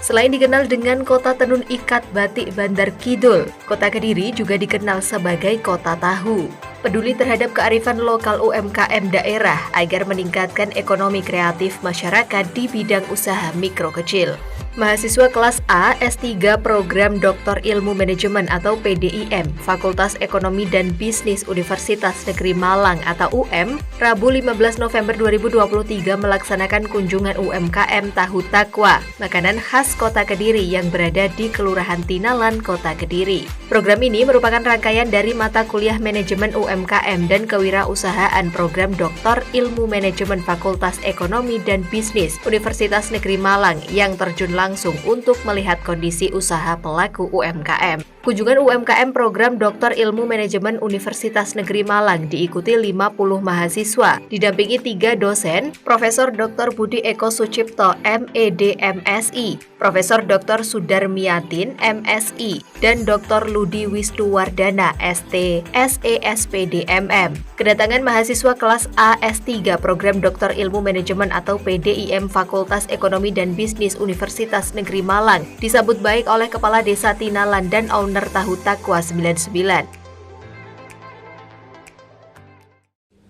Selain dikenal dengan Kota Tenun Ikat Batik Bandar Kidul, Kota Kediri juga dikenal sebagai Kota Tahu. Peduli terhadap kearifan lokal UMKM daerah agar meningkatkan ekonomi kreatif masyarakat di bidang usaha mikro kecil. Mahasiswa kelas A S3 Program Doktor Ilmu Manajemen atau PDIM Fakultas Ekonomi dan Bisnis Universitas Negeri Malang atau UM, Rabu 15 November 2023 melaksanakan kunjungan UMKM Tahu Takwa, makanan khas Kota Kediri yang berada di Kelurahan Tinalan, Kota Kediri. Program ini merupakan rangkaian dari mata kuliah Manajemen UMKM dan Kewirausahaan Program Doktor Ilmu Manajemen Fakultas Ekonomi dan Bisnis Universitas Negeri Malang yang terjun langsung untuk melihat kondisi usaha pelaku UMKM. Kunjungan UMKM Program Doktor Ilmu Manajemen Universitas Negeri Malang diikuti 50 mahasiswa, didampingi 3 dosen, Profesor Dr. Budi Eko Sucipto, MED MSI, Profesor Dr. Sudarmiatin, MSI, dan Dr. Ludi Wisnuwardana, ST, SESPD MM. Kedatangan mahasiswa kelas A S3 Program Doktor Ilmu Manajemen atau PDIM Fakultas Ekonomi dan Bisnis Universitas Negeri Malang disambut baik oleh Kepala Desa Tinalan dan owner Tahu Takwa 99.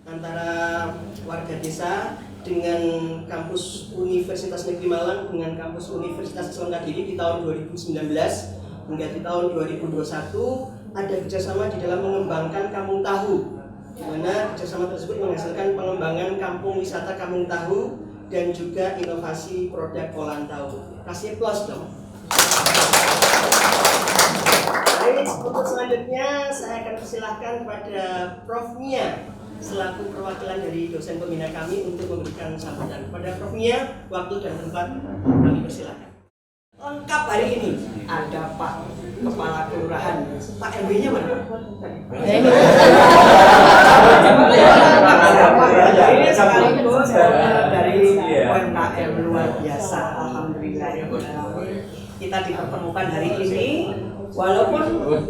Antara warga desa dengan kampus Universitas Negeri Malang dengan kampus Universitas Islam Kediri di tahun 2019 hingga di tahun 2021 ada kerjasama di dalam mengembangkan Kampung Tahu, di mana kerjasama tersebut menghasilkan pengembangan kampung wisata Kampung Tahu dan juga inovasi produk olahan tahu. Kasih plus dong. Baik, untuk selanjutnya saya akan persilahkan kepada Prof. Mia selaku perwakilan dari dosen pembina kami untuk memberikan sambutan. Kepada Prof. Mia, waktu dan tempat kami persilahkan. Lengkap hari ini ada Pak Kepala Kelurahan, Pak RW-nya mana? Ini sekaligus dari UMKM luar biasa. Alhamdulillah kita dipertemukan hari ini. Walaupun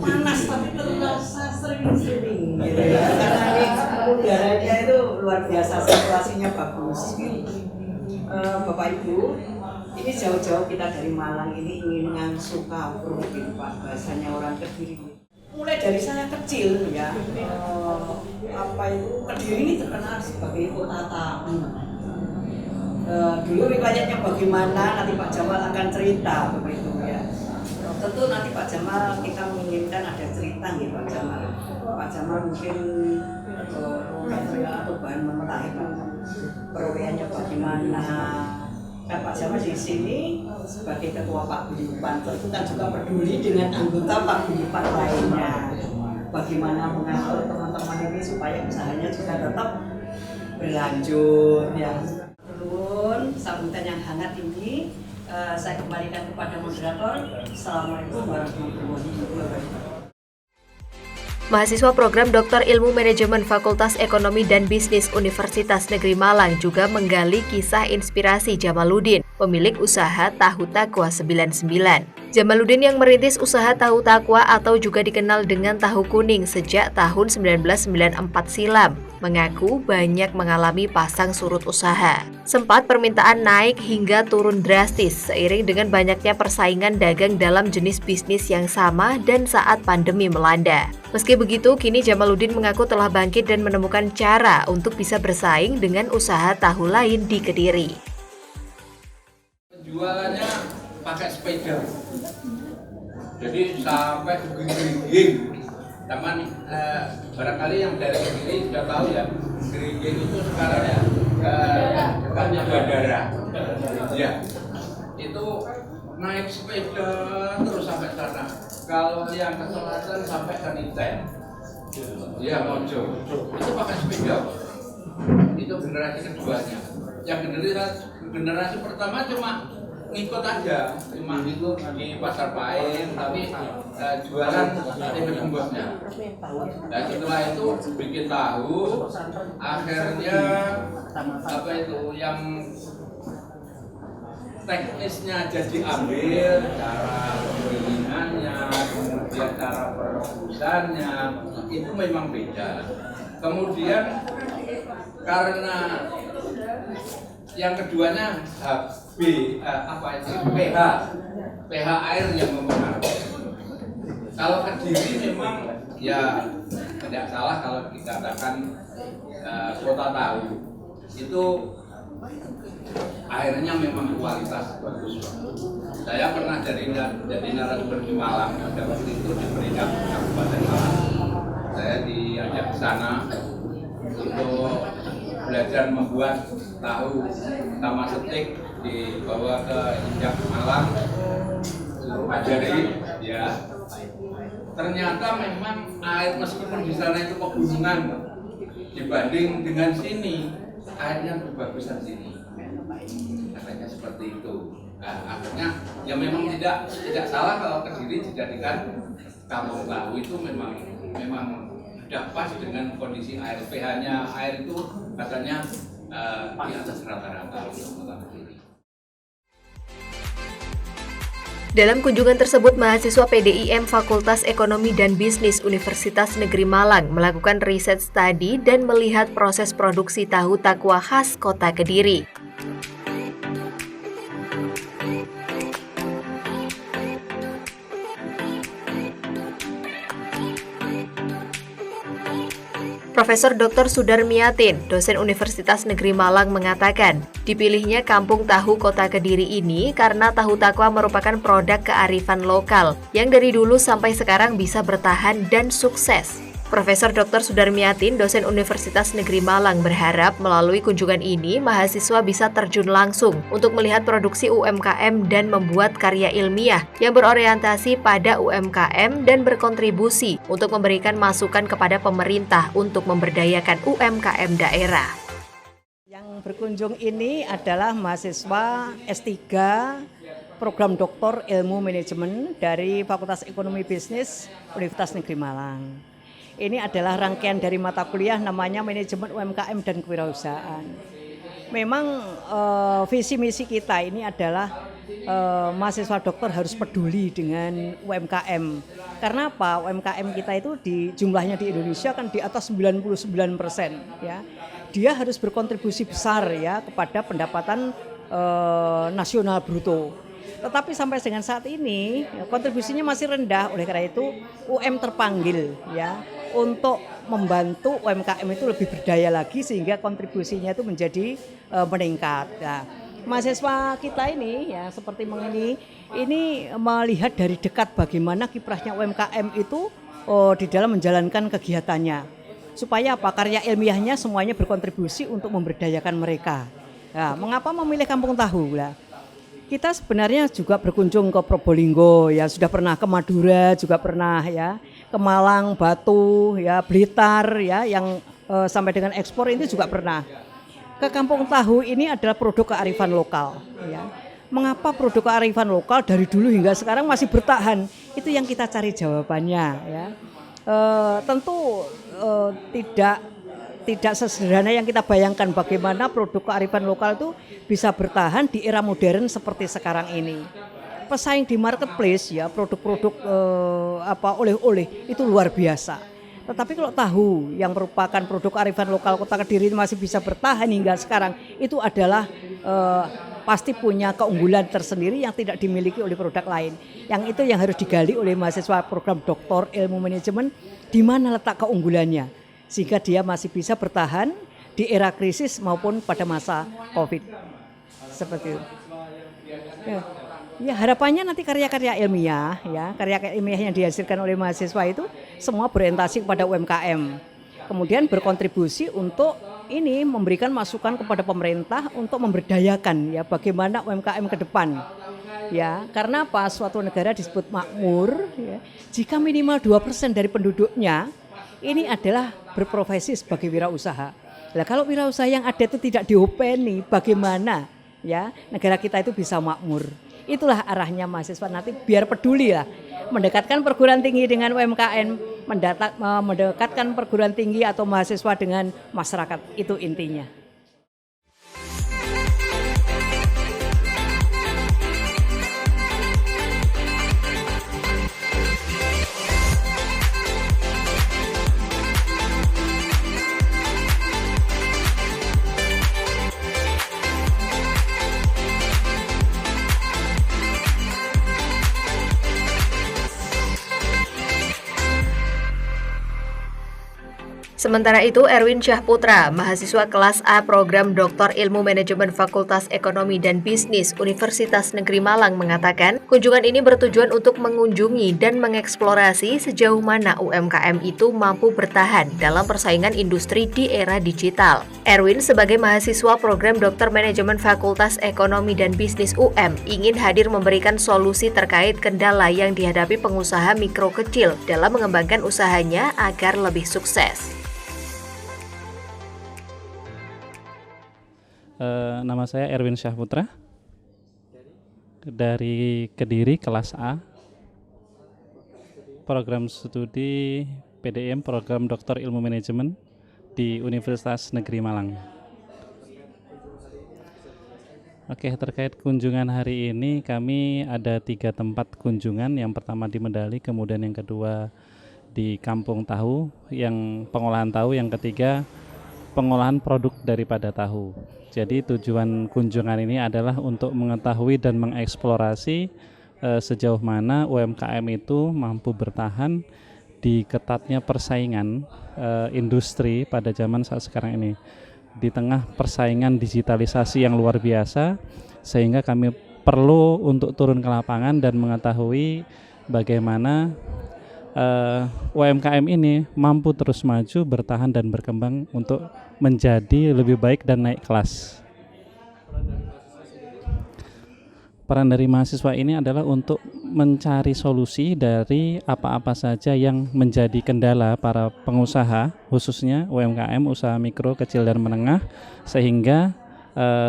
panas tapi terasa sering-sering gitu ya. Karena ini udaranya itu luar biasa, situasinya bagus. Bapak Ibu, ini jauh-jauh kita dari Malang ini ingin ngangsu kapur gitu Pak, bahasanya orang Kediri. Mulai dari saya kecil ya, Kediri ini terkenal sebagai kota tahu. Dulu riwayatnya bagaimana, nanti Pak Jamal akan cerita Bapak Ibu ya. Tentu nanti Pak Jamal kita menginginkan ada cerita nih Pak Jamal. Pak Jamal mungkin atau bahan mentah itu perolehannya bagaimana. Kan Pak Jamal di sini sebagai ketua Paguyuban tentu kan juga peduli dengan anggota Paguyuban lainnya. Bagaimana mengatur teman-teman ini supaya usahanya juga tetap berlanjut ya. Turun sambutan yang hangat ini. Saya kembalikan kepada moderator. Assalamualaikum warahmatullahi wabarakatuh. Mahasiswa Program Doktor Ilmu Manajemen Fakultas Ekonomi dan Bisnis Universitas Negeri Malang juga menggali kisah inspirasi Jamaluddin, pemilik usaha Tahu Takwa 99. Jamaluddin yang merintis usaha Tahu Takwa atau juga dikenal dengan tahu kuning sejak tahun 1994 silam, mengaku banyak mengalami pasang surut usaha. Sempat permintaan naik hingga turun drastis seiring dengan banyaknya persaingan dagang dalam jenis bisnis yang sama dan saat pandemi melanda. Meski begitu, kini Jamaluddin mengaku telah bangkit dan menemukan cara untuk bisa bersaing dengan usaha tahu lain di Kediri. Penjualannya pakai sepeda, jadi sampai ke Geringging. Teman barangkali yang dari Kediri sudah tahu ya, Geringging itu sekarang ya dekatnya bandara. Ya, itu naik sepeda terus sampai sana. Kalau yang ke selatan sampai ke Niten, ya Mojo, itu pakai sepeda. Itu generasi keduanya. Yang generasi pertama cuma ngikut aja, cuma ngikut di pasar Pain, tapi jualan tempe bungkusnya. Dan setelah itu bikin tahu, akhirnya yang teknisnya jadi ambil, cara penggilingannya, kemudian cara perebusannya, itu memang beda. Kemudian karena yang keduanya pH air yang mempengaruhi. Kalau Kediri memang ya tidak salah kalau dikatakan kota tahu itu airnya memang kualitas bagus. Saya pernah jadi narasumber di Malang, pada waktu itu di peringkat Kabupaten Malang. Saya diajak ke sana untuk belajar membuat tahu sama setik, dibawa ke Injak Malang, suruh ajari, ya. Ternyata memang air meskipun di sana itu pegunungan, dibanding dengan sini airnya berbagusan sini. Katanya seperti itu. Nah, akhirnya ya memang tidak salah kalau Kediri dijadikan kampung tahu. Itu memang tidak pas dengan kondisi air. pH-nya air itu katanya di atas rata-rata untuk kota Kediri. Dalam kunjungan tersebut, mahasiswa PDIM Fakultas Ekonomi dan Bisnis Universitas Negeri Malang melakukan riset studi dan melihat proses produksi tahu takwa khas kota Kediri. Profesor Dr. Sudarmiatin, dosen Universitas Negeri Malang mengatakan, dipilihnya Kampung Tahu Kota Kediri ini karena tahu takwa merupakan produk kearifan lokal yang dari dulu sampai sekarang bisa bertahan dan sukses. Profesor Dr. Sudarmiatin, dosen Universitas Negeri Malang berharap melalui kunjungan ini mahasiswa bisa terjun langsung untuk melihat produksi UMKM dan membuat karya ilmiah yang berorientasi pada UMKM dan berkontribusi untuk memberikan masukan kepada pemerintah untuk memberdayakan UMKM daerah. Yang berkunjung ini adalah mahasiswa S3 program Doktor Ilmu Manajemen dari Fakultas Ekonomi Bisnis Universitas Negeri Malang. Ini adalah rangkaian dari mata kuliah namanya Manajemen UMKM dan Kewirausahaan. Memang visi misi kita ini adalah mahasiswa dokter harus peduli dengan UMKM. Karena apa? UMKM kita itu jumlahnya di Indonesia kan di atas 99%, ya. Dia harus berkontribusi besar ya kepada pendapatan nasional bruto. Tetapi sampai dengan saat ini kontribusinya masih rendah, oleh karena itu UM terpanggil ya untuk membantu UMKM itu lebih berdaya lagi sehingga kontribusinya itu menjadi meningkat. Nah, mahasiswa kita ini ya seperti ini melihat dari dekat bagaimana kiprahnya UMKM itu di dalam menjalankan kegiatannya. Supaya apa? Karya ilmiahnya semuanya berkontribusi untuk memberdayakan mereka. Nah, mengapa memilih Kampung Tahu? Nah, kita sebenarnya juga berkunjung ke Probolinggo, ya sudah pernah ke Madura, juga pernah ya ke Malang, Batu, ya Blitar, ya yang sampai dengan ekspor ini juga pernah. Ke Kampung Tahu ini adalah produk kearifan lokal. Ya. Mengapa produk kearifan lokal dari dulu hingga sekarang masih bertahan? Itu yang kita cari jawabannya. Ya. Tentu tidak sesederhana yang kita bayangkan bagaimana produk kearifan lokal itu bisa bertahan di era modern seperti sekarang ini. Pesaing di marketplace ya produk-produk oleh-oleh itu luar biasa. Tetapi kalau tahu yang merupakan produk kearifan lokal Kota Kediri masih bisa bertahan hingga sekarang, itu adalah pasti punya keunggulan tersendiri yang tidak dimiliki oleh produk lain. Yang itu yang harus digali oleh mahasiswa program Doktor Ilmu Manajemen, di mana letak keunggulannya sehingga dia masih bisa bertahan di era krisis maupun pada masa Covid. Seperti itu. Ya, harapannya nanti karya-karya ilmiah yang dihasilkan oleh mahasiswa itu semua berorientasi kepada UMKM. Kemudian berkontribusi untuk ini memberikan masukan kepada pemerintah untuk memberdayakan ya bagaimana UMKM ke depan. Ya, karena apa? Suatu negara disebut makmur ya, jika minimal 2% dari penduduknya ini adalah berprofesi sebagai wirausaha. Nah, kalau wirausaha yang ada itu tidak diopeni, bagaimana ya negara kita itu bisa makmur? Itulah arahnya mahasiswa nanti biar peduli lah, mendekatkan perguruan tinggi dengan UMKM, mendekatkan perguruan tinggi atau mahasiswa dengan masyarakat, itu intinya. Sementara itu, Erwin Syahputra, mahasiswa kelas A program Doktor Ilmu Manajemen Fakultas Ekonomi dan Bisnis Universitas Negeri Malang mengatakan, kunjungan ini bertujuan untuk mengunjungi dan mengeksplorasi sejauh mana UMKM itu mampu bertahan dalam persaingan industri di era digital. Erwin sebagai mahasiswa program Doktor Manajemen Fakultas Ekonomi dan Bisnis UM ingin hadir memberikan solusi terkait kendala yang dihadapi pengusaha mikro kecil dalam mengembangkan usahanya agar lebih sukses. Nama saya Erwin Syahputra dari Kediri, kelas A, program studi PDM, program Doktor Ilmu Manajemen di Universitas Negeri Malang. Oke, terkait kunjungan hari ini kami ada 3 tempat kunjungan. Yang pertama di Medali, kemudian yang kedua di Kampung Tahu, yang pengolahan tahu, yang ketiga pengolahan produk daripada tahu. Jadi tujuan kunjungan ini adalah untuk mengetahui dan mengeksplorasi sejauh mana UMKM itu mampu bertahan di ketatnya persaingan industri pada zaman saat sekarang ini. Di tengah persaingan digitalisasi yang luar biasa, sehingga kami perlu untuk turun ke lapangan dan mengetahui bagaimana UMKM ini mampu terus maju, bertahan dan berkembang untuk menjadi lebih baik dan naik kelas. Peran dari mahasiswa ini adalah untuk mencari solusi dari apa-apa saja yang menjadi kendala para pengusaha, khususnya UMKM, usaha mikro, kecil dan menengah, sehingga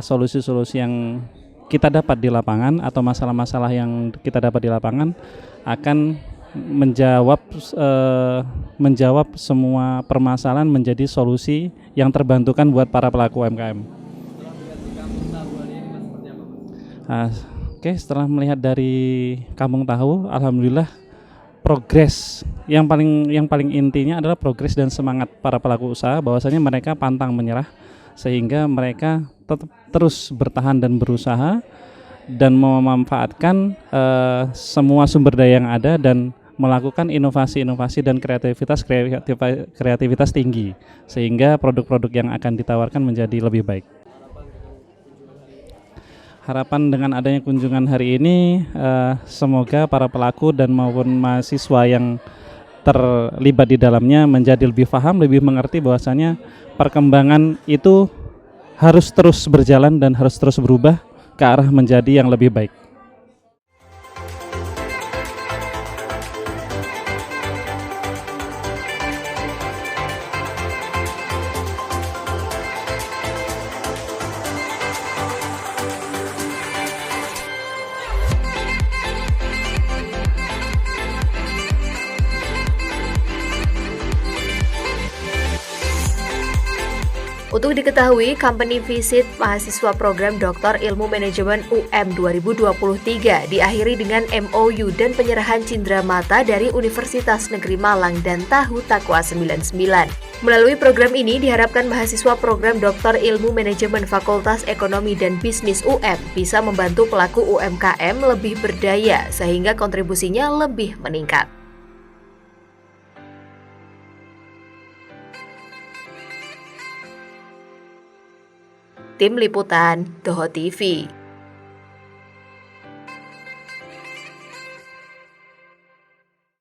solusi-solusi yang kita dapat di lapangan atau masalah-masalah yang kita dapat di lapangan akan menjawab semua permasalahan menjadi solusi yang terbantukan buat para pelaku UMKM. Oke, setelah melihat dari Kampung Tahu, alhamdulillah progres yang paling intinya adalah progres dan semangat para pelaku usaha, bahwasanya mereka pantang menyerah sehingga mereka tetap terus bertahan dan berusaha dan memanfaatkan semua sumber daya yang ada dan melakukan inovasi-inovasi dan kreativitas tinggi sehingga produk-produk yang akan ditawarkan menjadi lebih baik. Harapan dengan adanya kunjungan hari ini semoga para pelaku dan maupun mahasiswa yang terlibat di dalamnya menjadi lebih paham, lebih mengerti bahwasanya perkembangan itu harus terus berjalan dan harus terus berubah ke arah menjadi yang lebih baik. Untuk diketahui, company visit mahasiswa program Doktor Ilmu Manajemen UM 2023 diakhiri dengan MOU dan penyerahan cindera mata dari Universitas Negeri Malang dan Tahu Takwa 99. Melalui program ini diharapkan mahasiswa program Doktor Ilmu Manajemen Fakultas Ekonomi dan Bisnis UM bisa membantu pelaku UMKM lebih berdaya sehingga kontribusinya lebih meningkat. Tim Liputan Toho TV.